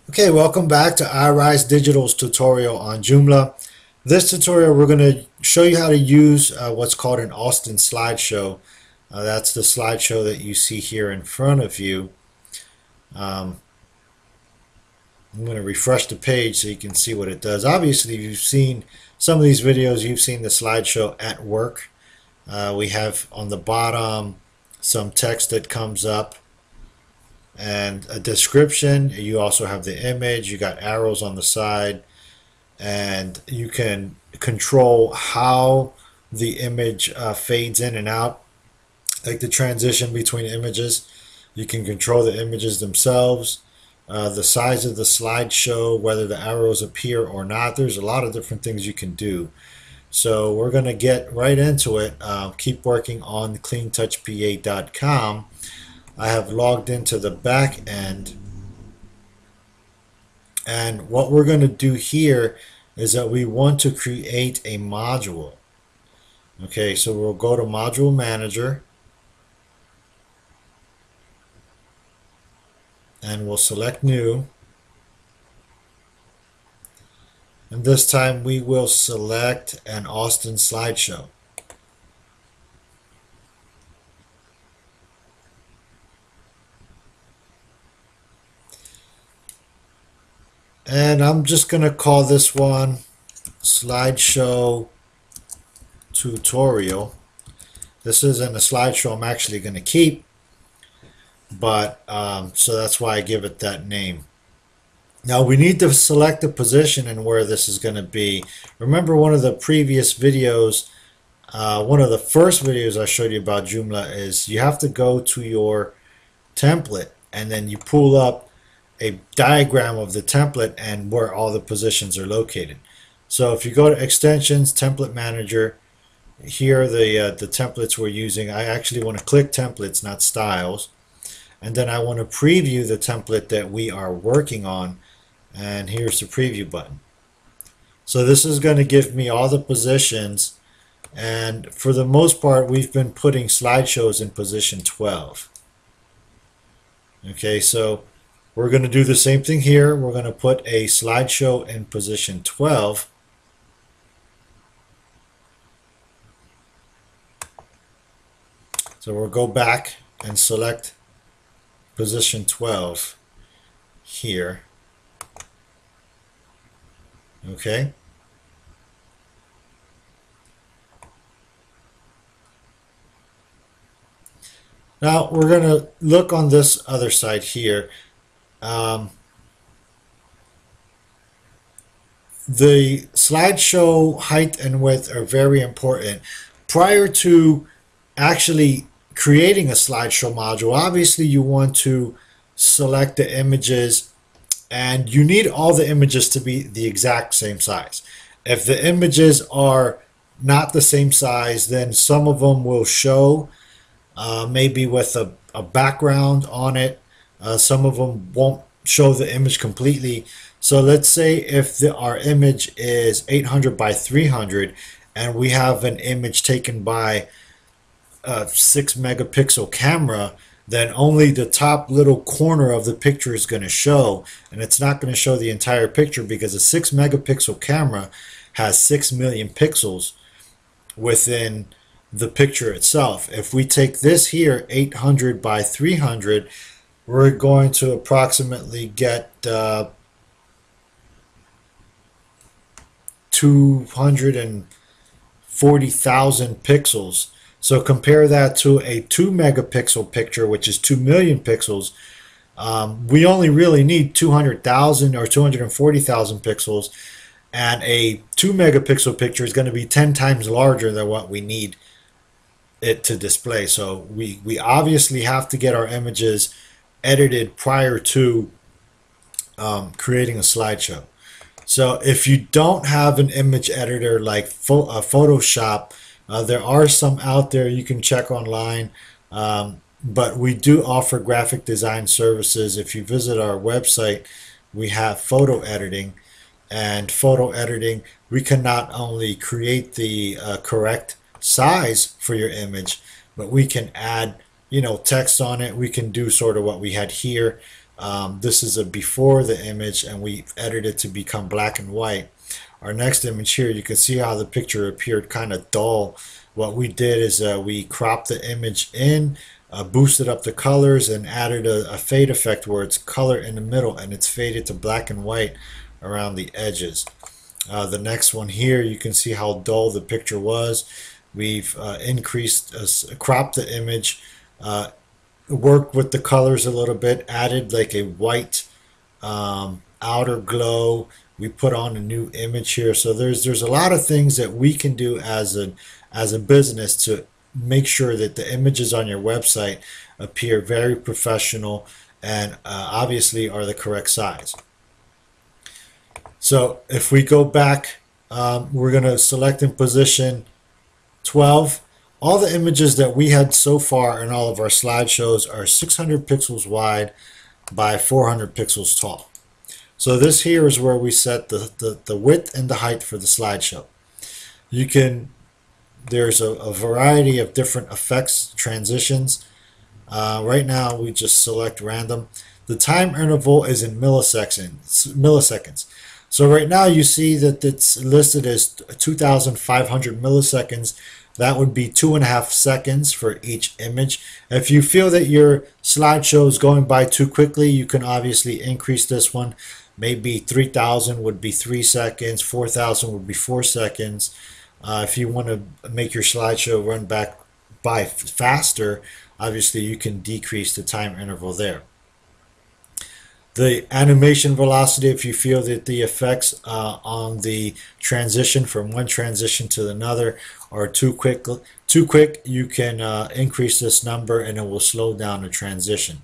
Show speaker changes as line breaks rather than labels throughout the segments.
Okay, welcome back to iRISE Digital's tutorial on Joomla. This tutorial we're going to show you how to use what's called an Austin slideshow. That's the slideshow that you see here in front of you. I'm going to refresh the page so you can see what it does. Obviously, if you've seen some of these videos, you've seen the slideshow at work. We have on the bottom some text that comes up and a description. You also have the image, you got arrows on the side, and you can control how the image fades in and out, like the transition between images. You can control the images themselves, the size of the slideshow, whether the arrows appear or not. There's a lot of different things you can do. So we're going to get right into it. Keep working on cleantouchpa.com. I have logged into the back end, and what we're going to do here is that we want to create a module. Okay, so we'll go to Module Manager, and we'll select New, and this time we will select an Austin slideshow. And I'm just going to call this one Slideshow Tutorial. This isn't a slideshow I'm actually going to keep, but so that's why I give it that name. Now we need to select the position and where this is going to be. Remember one of the previous videos, one of the first videos I showed you about Joomla is you have to go to your template and then you pull up a diagram of the template and where all the positions are located. So if you go to Extensions, Template Manager, here are the templates we're using. I actually want to click Templates, not Styles. And then I want to preview the template that we are working on. And here's the preview button. So this is going to give me all the positions. And for the most part, we've been putting slideshows in position 12. Okay, so we're going to do the same thing here. We're going to put a slideshow in position 12. So we'll go back and select position 12 here. Okay. Now we're going to look on this other side here. The slideshow height and width are very important. Prior to actually creating a slideshow module, obviously you want to select the images, and you need all the images to be the exact same size. If the images are not the same size, then some of them will show maybe with a background on it. Some of them won't show the image completely. So let's say if our image is 800 by 300 and we have an image taken by a 6 megapixel camera, then only the top little corner of the picture is going to show, and it's not going to show the entire picture because a 6 megapixel camera has 6 million pixels within the picture itself. If we take this here, 800 by 300, we're going to approximately get 240,000 pixels. So compare that to a 2 megapixel picture, which is 2 million pixels. We only really need 200,000 or 240,000 pixels, and a 2 megapixel picture is going to be 10 times larger than what we need it to display. So we obviously have to get our images edited prior to creating a slideshow. So if you don't have an image editor like Photoshop, there are some out there you can check online, but we do offer graphic design services. If you visit our website, we have photo editing, and photo editing, we can not only create the correct size for your image, but we can add text on it. We can do sort of what we had here. This is a before the image, and we edited it to become black and white. Our next image here, you can see how the picture appeared kind of dull. What we did is we cropped the image in, boosted up the colors, and added a fade effect where it's color in the middle and it's faded to black and white around the edges. The next one here, you can see how dull the picture was. We've cropped the image, worked with the colors a little bit, added like a white outer glow. We put on a new image here. So there's a lot of things that we can do as a business to make sure that the images on your website appear very professional and obviously are the correct size. So if we go back, we're going to select in position 12. All the images that we had so far in all of our slideshows are 600 pixels wide by 400 pixels tall. So this here is where we set the width and the height for the slideshow. There's a variety of different effects, transitions. Right now we just select random. The time interval is in milliseconds. So right now you see that it's listed as 2,500 milliseconds. That would be 2.5 seconds for each image. If you feel that your slideshow is going by too quickly, you can obviously increase this one. Maybe 3,000 would be 3 seconds, 4,000 would be 4 seconds. If you want to make your slideshow run by faster, obviously you can decrease the time interval there. The animation velocity, if you feel that the effects on the transition from one transition to another are too quick, you can increase this number and it will slow down the transition.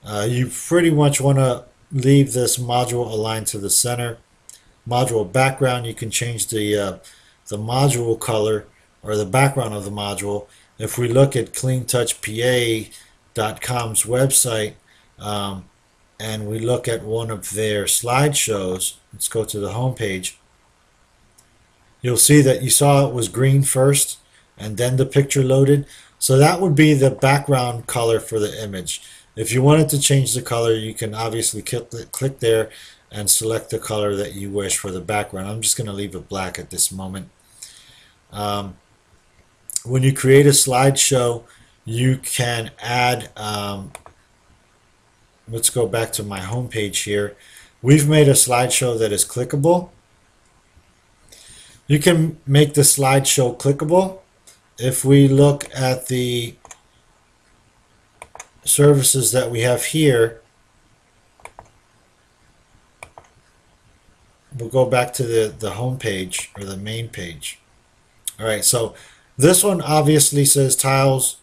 You pretty much want to leave this module aligned to the center. Module background, you can change the module color or the background of the module. If we look at cleantouchpa.com's website, and we look at one of their slideshows, let's go to the home page. You'll see that you saw it was green first and then the picture loaded. So that would be the background color for the image. If you wanted to change the color, you can obviously click there and select the color that you wish for the background. I'm just going to leave it black at this moment. When you create a slideshow, you can add let's go back to my home page here. We've made a slideshow that is clickable. You can make the slideshow clickable. If we look at the services that we have here, we'll go back to the home page or the main page. All right, so this one obviously says tiles,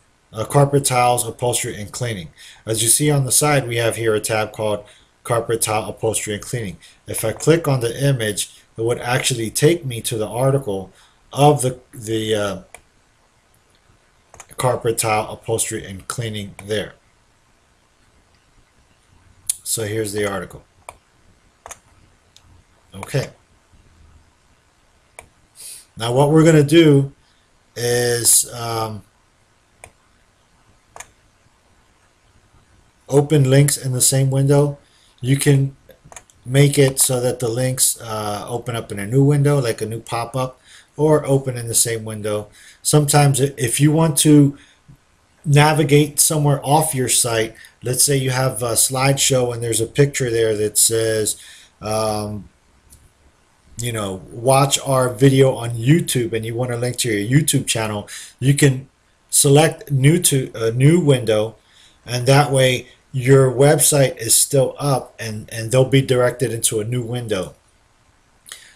carpet tiles, upholstery, and cleaning. As you see on the side, we have here a tab called carpet tile, upholstery, and cleaning. If I click on the image, it would actually take me to the article of the carpet tile, upholstery, and cleaning there. So here's the article. Okay. Now what we're going to do is open links in the same window. You can make it so that the links open up in a new window, like a new pop-up, or open in the same window. Sometimes if you want to navigate somewhere off your site, let's say you have a slideshow and there's a picture there that says, you know, watch our video on YouTube, and you want to link to your YouTube channel, you can select new to a new window, and that way your website is still up and they'll be directed into a new window.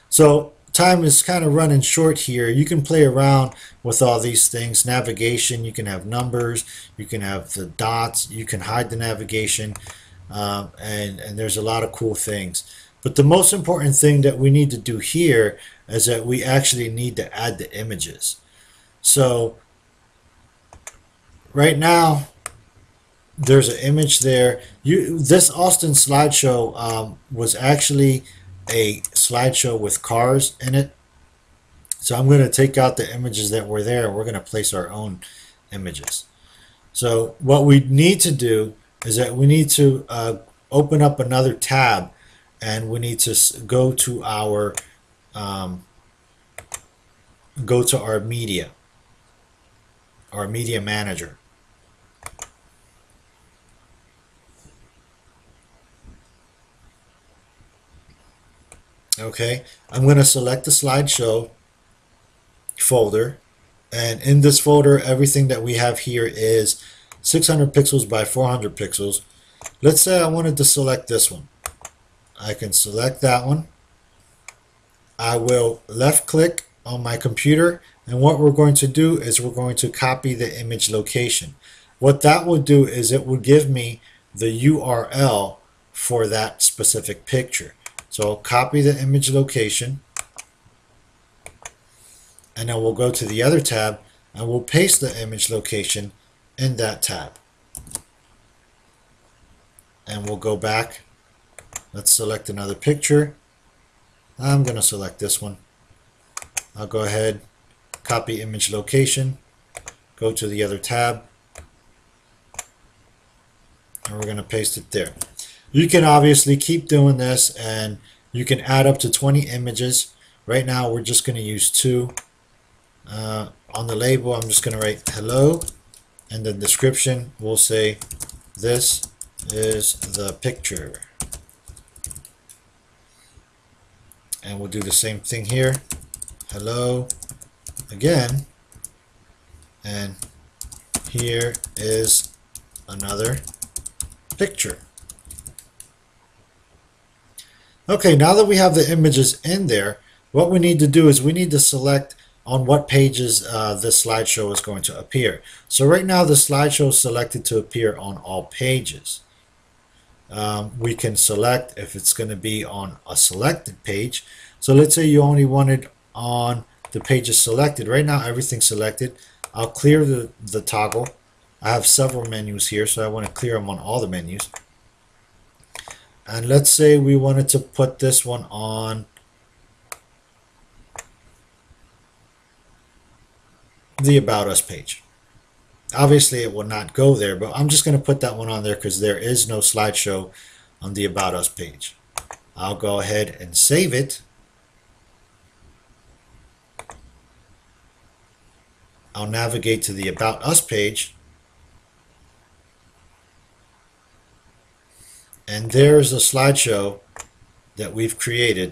So time is kind of running short here. You can play around with all these things. Navigation, you can have numbers, you can have the dots, you can hide the navigation, and there's a lot of cool things. But the most important thing that we need to do here is that we actually need to add the images. So right now there's an image there. This Austin slideshow was actually a slideshow with cars in it. So I'm going to take out the images that were there. We're going to place our own images. So what we need to do is that we need to open up another tab, and we need to go to our um, our media manager. Okay, I'm going to select the slideshow folder, and in this folder everything that we have here is 600 pixels by 400 pixels. Let's say I wanted to select this one. I can select that one. I will left click on my computer, and what we're going to do is we're going to copy the image location. What that will do is it will give me the URL for that specific picture. So I'll copy the image location, and then we'll go to the other tab and we'll paste the image location in that tab. And we'll go back. Let's select another picture. I'm going to select this one. I'll go ahead, copy image location, go to the other tab, and we're going to paste it there. You can obviously keep doing this, and you can add up to 20 images. Right now we're just going to use 2. On the label I'm just going to write hello, and the description will say this is the picture. And we'll do the same thing here. Hello again, and here is another picture. Okay, now that we have the images in there, what we need to do is we need to select on what pages this slideshow is going to appear. So right now the slideshow is selected to appear on all pages. We can select if it's going to be on a selected page. So let's say you only wanted on the pages selected. Right now everything's selected. I'll clear the toggle. I have several menus here, so I want to clear them on all the menus. And let's say we wanted to put this one on the About Us page. Obviously it will not go there, but I'm just going to put that one on there because there is no slideshow on the About Us page. I'll go ahead and save it. I'll navigate to the About Us page, and there's a slideshow that we've created